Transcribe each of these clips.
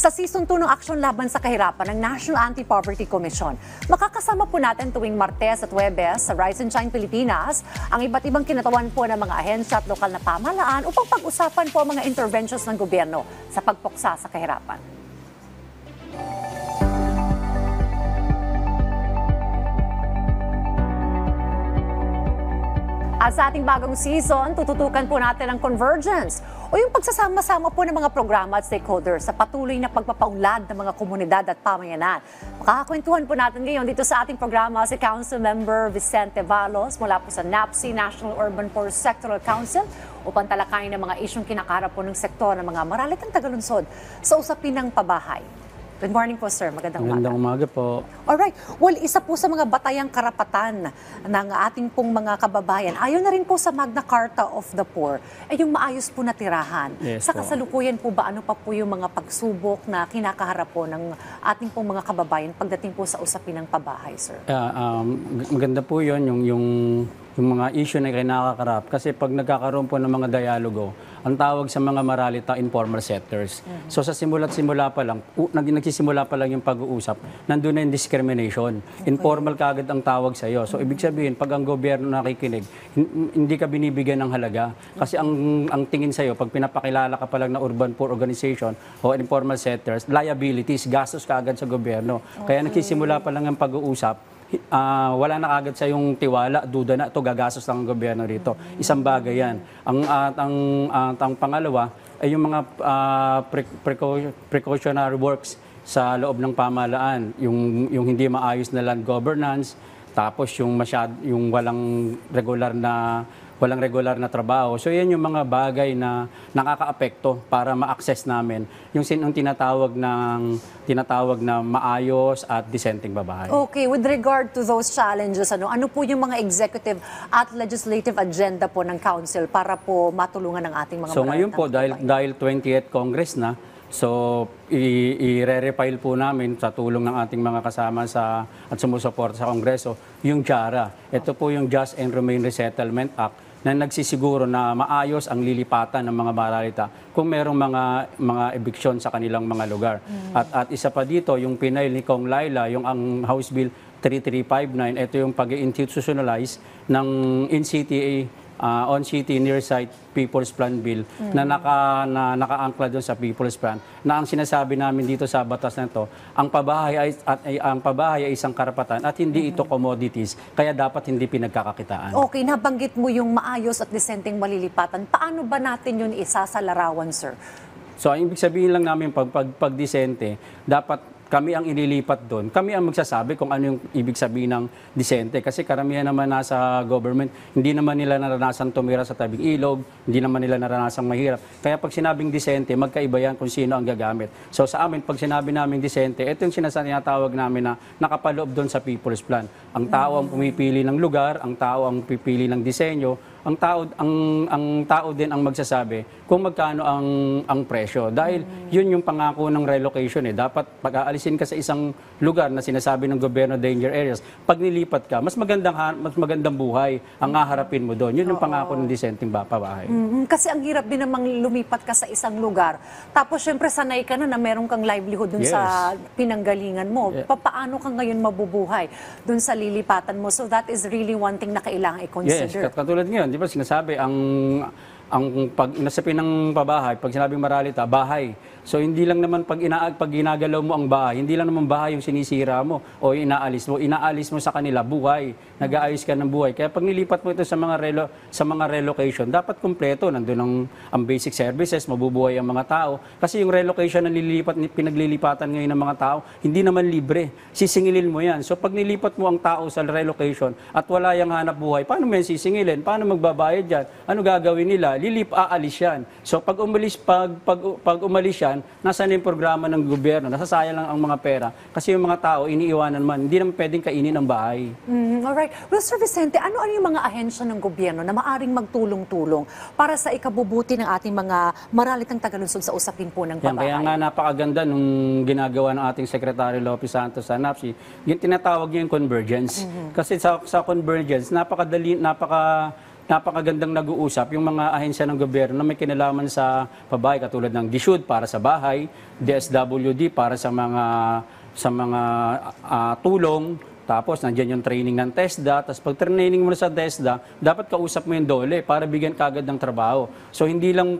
sa Season 2 ng Aksyon Laban sa Kahirapan ng National Anti-Poverty Commission. Makakasama po natin tuwing Martes at Huwebes sa Rise and Shine Pilipinas ang iba't ibang kinatawan po ng mga ahensya at lokal na pamahalaan upang pag-usapan po ang mga interventions ng gobyerno sa pagpuksa sa kahirapan. At sa ating bagong season, tututukan po natin ang convergence o yung pagsasama-sama po ng mga programa at stakeholders sa patuloy na pagpapaunlad ng mga komunidad at pamayanan. Makakakwentuhan po natin ngayon dito sa ating programa si Council Member Vicente Valos mula po sa NAPSI, National Urban Poor Sectoral Council, upang talakayin ng mga isyong kinakaharap po ng sektor ng mga maralitang tagalunsod sa usapin ng pabahay. Good morning po, sir. Magandang umaga. Magandang umaga po. Alright. Well, isa po sa mga batayang karapatan ng ating pong mga kababayan, ayon na rin po sa Magna Carta of the Poor, ay yung maayos po na tirahan. Yes, sa po. kasalukuyan po ba, ano pa po yung mga pagsubok na kinakaharap po ng ating pong mga kababayan pagdating po sa usapin ng pabahay, sir? Maganda po yun, yung mga issue na kinakakarap. Kasi pag nagkakaroon po ng mga dialogo, ang tawag sa mga maralita, informal sectors. So sa simula pa lang, nagsisimula pa lang yung pag-uusap, nandun na yung discrimination. Informal kaagad ang tawag sa iyo. So ibig sabihin, pag ang gobyerno nakikinig, hindi ka binibigyan ng halaga. Kasi ang tingin sa iyo, pag pinapakilala ka pa lang na urban poor organization o informal sectors, liabilities, gastos kaagad sa gobyerno. Kaya nagsisimula pa lang ang pag-uusap, wala na agad sa yung tiwala, duda na ito, gagastos lang ang gobyerno rito. Isang bagay yan. Ang pangalawa ay yung mga precautionary works sa loob ng pamahalaan, yung hindi maayos na land governance, tapos yung walang regular na trabaho. So yan yung mga bagay na nakakaapekto para ma-access namin yung tinatawag na maayos at dissenting babae. Okay, with regard to those challenges, ano po yung mga executive at legislative agenda po ng council para po matulungan ng ating mga So ngayon po, dahil 20th Congress na, so i-re-refile po namin sa tulong ng ating mga kasama at sumusuporta sa Kongreso yung JARA. Ito po yung Just and Humane Resettlement Act na nagsisiguro na maayos ang lilipatan ng mga maralita kung merong mga eviction sa kanilang mga lugar. At isa pa dito, yung pinail ni Kong Laila, yung ang House Bill 3359, ito yung pag-institutionalize ng NCTA, On-City Near-Site People's Plan Bill na nakaangkla doon sa People's Plan, na ang sinasabi namin dito sa batas na ito, ang pabahay ay isang karapatan at hindi ito commodities, kaya dapat hindi pinagkakakitaan. Okay, nabanggit mo yung maayos at disenteng malilipatan. Paano ba natin yun isasalarawan, sir? So, ang ibig sabihin lang namin, pag-disente, dapat kami ang ililipat doon. Kami ang magsasabi kung ano yung ibig sabihin ng disente. Kasi karamihan naman nasa government, hindi naman nila naranasan tumira sa tabing ilog, hindi naman nila naranasang mahirap. Kaya pag sinabing disente, magkaiba yan kung sino ang gagamit. So sa amin, pag sinabi namin disente, ito yung sinatawag namin na nakapaloob doon sa People's Plan. Ang tao ang pumipili ng lugar, ang tao ang pipili ng disenyo, ang tao din ang magsasabi kung magkano ang presyo. Dahil yun yung pangako ng relocation. Dapat pag-aalisin ka sa isang lugar na sinasabi ng gobyerno danger areas, pag nilipat ka, mas magandang buhay ang haharapin mo doon. Yun yung pangako ng disenteng pabahay. Kasi ang hirap din namang lumipat ka sa isang lugar. Tapos syempre sanay ka na meron kang livelihood dun sa pinanggalingan mo. Paano ka ngayon mabubuhay dun sa lilipatan mo? So that is really one thing na kailangan i-consider. Yes, katulad ngayon, di ba sinasabi, ang pag inasapin ng pabahay, pag sinabing maralita, bahay. So hindi lang naman pag ginagalaw mo ang bahay, hindi lang naman bahay yung sinisira mo o inaalis mo sa kanila buhay, nag-aayos ka ng buhay. Kaya pag nilipat mo ito sa mga relocation, dapat kumpleto, nandun ang basic services, mabubuhay ang mga tao. Kasi yung relocation na pinaglilipatan ngayon ng mga tao, hindi naman libre. Sisingilin mo yan. So pag nilipat mo ang tao sa relocation at wala yung hanap buhay, paano mo yan sisingilin? Paano magbabayad yan? Ano gagawin nila? Aalis yan. So pag umalis yan, nasaan yung programa ng gobyerno? Nasasayang lang ang mga pera. Kasi yung mga tao, iniiwanan man. Hindi naman pwedeng kainin ang bahay. Alright. Well, Sir Vicente, ano yung mga ahensya ng gobyerno na maaring magtulong-tulong para sa ikabubuti ng ating mga maralitang tagalunsod sa usapin po ng pabahay? Kaya nga napakaganda nung ginagawa ng ating Secretary Lopez Santos sa NAPSI, yung tinatawag niya yung convergence. Kasi sa convergence, napakagandang nag-uusap yung mga ahensya ng gobyerno na may kinalaman sa pabahay katulad ng DSUD para sa bahay, DSWD para sa mga tulong, tapos nandiyan yung training ng TESDA, tapos pag training mo na sa TESDA, dapat kausap mo yung DOLE para bigyan kagad ng trabaho. So hindi lang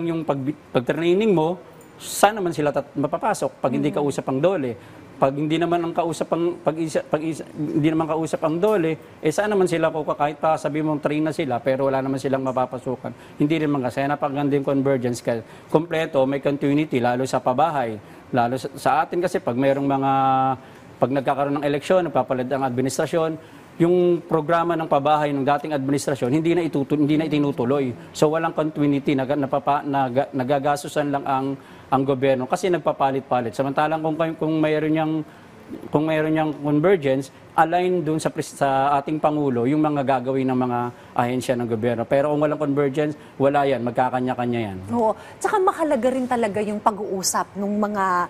yung pag-training mo, saan naman sila mapapasok pag hindi kausap ang DOLE. Pag hindi naman ang kausap ang hindi naman kausap ang DOLE, saan naman sila kahit pa sabi mong train na sila pero wala naman silang mapapasukan. Hindi rin man kasi napakaganda yung convergence kasi kompleto, may continuity lalo sa pabahay. Lalo sa atin kasi pag nagkakaroon ng eleksyon, nagpapalit ang administrasyon, yung programa ng pabahay ng dating administrasyon hindi na itinutuloy. So walang continuity, nagagastusan lang ang gobyerno kasi nagpapalit-palit. Samantalang kung mayroon niyang convergence, align doon sa ating Pangulo yung mga gagawin ng mga ahensya ng gobyerno. Pero kung walang convergence, wala yan, magkakanya-kanya yan. Oo. Tsaka mahalaga rin talaga yung pag-uusap ng mga,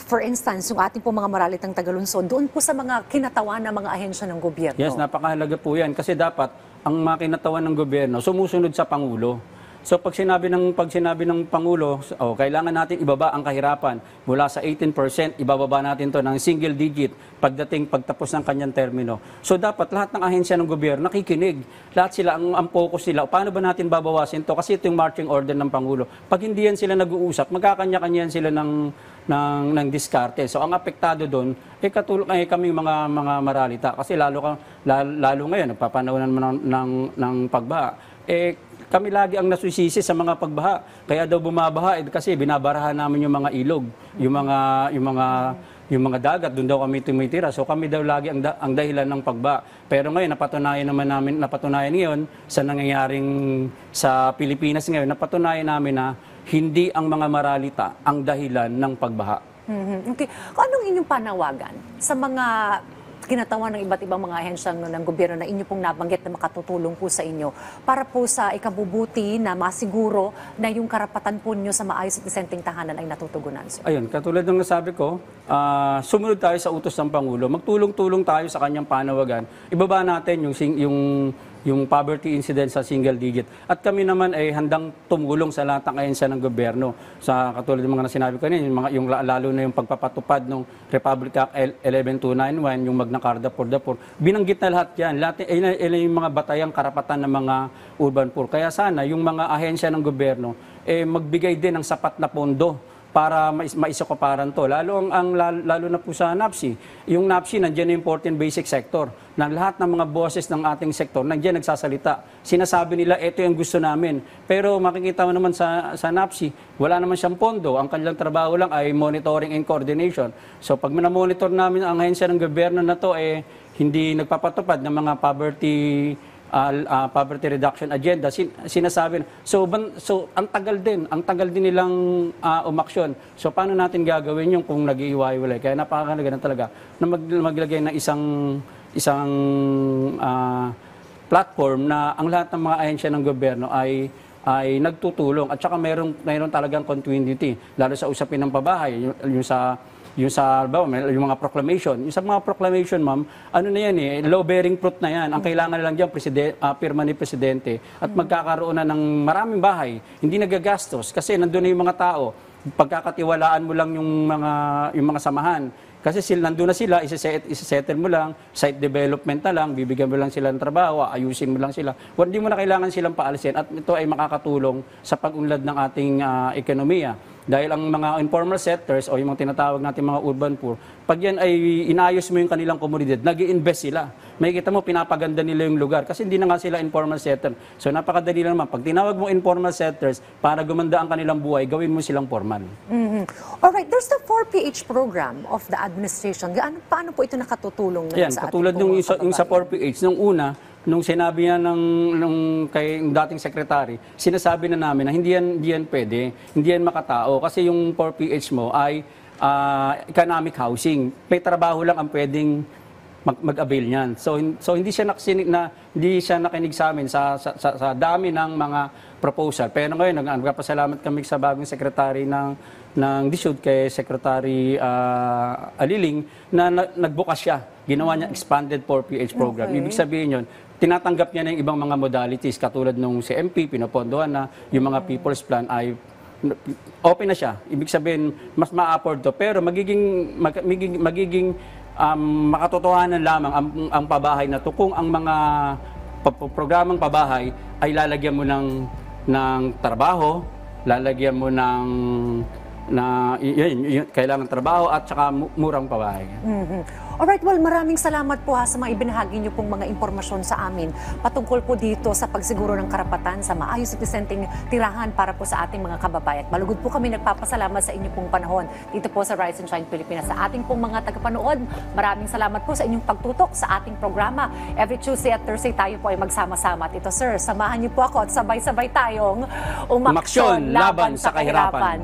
for instance, yung ating po mga maralitang tagalunsod, doon po sa mga kinatawan ng mga ahensya ng gobyerno. Yes, napakahalaga po yan kasi dapat ang mga kinatawan ng gobyerno sumusunod sa Pangulo. So pag sinabi ng Pangulo, kailangan natin ibaba ang kahirapan mula sa 18%, ibababa natin to ng single digit pagtapos ng kanyang termino. So dapat lahat ng ahensya ng gobyerno nakikinig. Lahat sila, ang focus nila, paano ba natin babawasin to? Kasi ito yung marching order ng Pangulo. Pag hindi yan sila nag-uusap, magkakanya-kanya sila ng diskarte. So ang apektado doon, kami mga maralita. Kasi lalo ngayon, nagpapanahonan ng pagbaha. Kami lagi ang nasusisi sa mga pagbaha. Kaya daw bumabaha kasi binabarahan namin yung mga ilog, yung mga dagat, doon daw kami tumitira. So kami daw lagi ang dahilan ng pagbaha. Pero ngayon napatunayan ngayon sa nangyayaring sa Pilipinas ngayon, napatunayan namin na hindi ang mga maralita ang dahilan ng pagbaha. Okay. Anong inyong panawagan sa mga kinatawan ng iba't ibang mga ahensya ng gobyerno na inyo pong nabanggit na makatutulong po sa inyo para po sa ikabubuti na masiguro na yung karapatan po ninyo sa maayos at disenteng tahanan ay natutugunan, sir? Ayun, katulad ng nasabi ko, sumunod tayo sa utos ng Pangulo, magtulong-tulong tayo sa kanyang panawagan, ibaba natin yung poverty incidence sa single digit. At kami naman ay handang tumulong sa lahat ng ahensya ng gobyerno. Sa katulad ng mga sinabi ko kanina, lalo na yung pagpapatupad ng Republic Act 11291, yung Magna Carta for the Poor. Binanggit na lahat yan. Lahat yung mga batayang karapatan ng mga urban poor. Kaya sana yung mga ahensya ng gobyerno magbigay din ng sapat na pondo para maisokoparan to. Lalo na po sa NAPSI. Yung NAPSI, nandiyan yung 14 basic sector. Na lahat ng mga bosses ng ating sektor, nandiyan nagsasalita. Sinasabi nila, ito yung gusto namin. Pero makikita mo naman sa NAPSI, wala naman siyang pondo. Ang kanilang trabaho lang ay monitoring and coordination. So pag minamonitor namin ang ahensya ng gobyerno na to, hindi nagpapatupad ng mga poverty reduction agenda, sinasabi. So ang tagal din nilang umaksyon. So paano natin gagawin yung kung nag-iiwalay? Kaya napakahalaga na talaga na maglagay ng isang platform na ang lahat ng mga ahensya ng gobyerno ay nagtutulong at saka mayroon talagang continuity lalo sa usapin ng pabahay, yung mga proclamation. Yung sa mga proclamation, ma'am, ano na yan low-bearing fruit na yan. Ang kailangan lang dyan, pirma ni Presidente. At magkakaroon na ng maraming bahay. Hindi nagagastos kasi nandun na yung mga tao. Pagkakatiwalaan mo lang yung mga samahan. Kasi nandun na sila, isa-settle mo lang, site development na lang, bibigyan mo lang sila ng trabaho, ayusin mo lang sila. Hindi mo na kailangan silang paalisin at ito ay makakatulong sa pag-unlad ng ating ekonomiya. Dahil ang mga informal sectors o yung mga tinatawag natin mga urban poor, pag yan ay inayos mo yung kanilang komunidad, nag-i-invest sila. Makikita mo, pinapaganda nila yung lugar kasi hindi na nga sila informal sector. So napakadali lang naman. Pag tinawag mo informal sectors, para gumanda ang kanilang buhay, gawin mo silang formal. Alright, there's the 4PH program of the administration. Paano po ito nakatutulong Ayan, sa ating katulad mga yung sa 4PH, nung una, nung sinabi niya kay dating sekretary, sinasabi na namin na hindi yan pwede, hindi yan makatao kasi yung 4PH mo ay economic housing. May trabaho lang ang pwedeng mag-avail niyan. So hindi siya nakinig sa amin sa dami ng mga proposal. Pero ngayon nagpapasalamat kami sa bagong sekretary ng DSUD kay Secretary Aliling na nagbukas siya. Ginawa niya expanded 4PH program. Okay. Ibig sabihin yun, tinatanggap niya na yung ibang mga modalities katulad nung CMP, pinopondohan na, yung mga People's Plan ay open na siya. Ibig sabihin, mas ma-afford to. Pero magiging makatotohanan lamang ang pabahay na to kung ang mga programang pabahay ay lalagyan mo ng trabaho, lalagyan mo kailangan trabaho at saka murang pabahay. Alright, well, maraming salamat po sa mga ibinahagi niyo pong mga impormasyon sa amin patungkol po dito sa pagsiguro ng karapatan sa maayos at disenteng tirahan para po sa ating mga kababayan. Malugod po kami nagpapasalamat sa inyo pong panahon dito po sa Rise and Shine Pilipinas. Sa ating pong mga tagapanood, maraming salamat po sa inyong pagtutok sa ating programa. Every Tuesday at Thursday tayo po ay magsama-sama. At ito, sir, samahan niyo po ako at sabay-sabay tayong umaksyon laban sa kahirapan.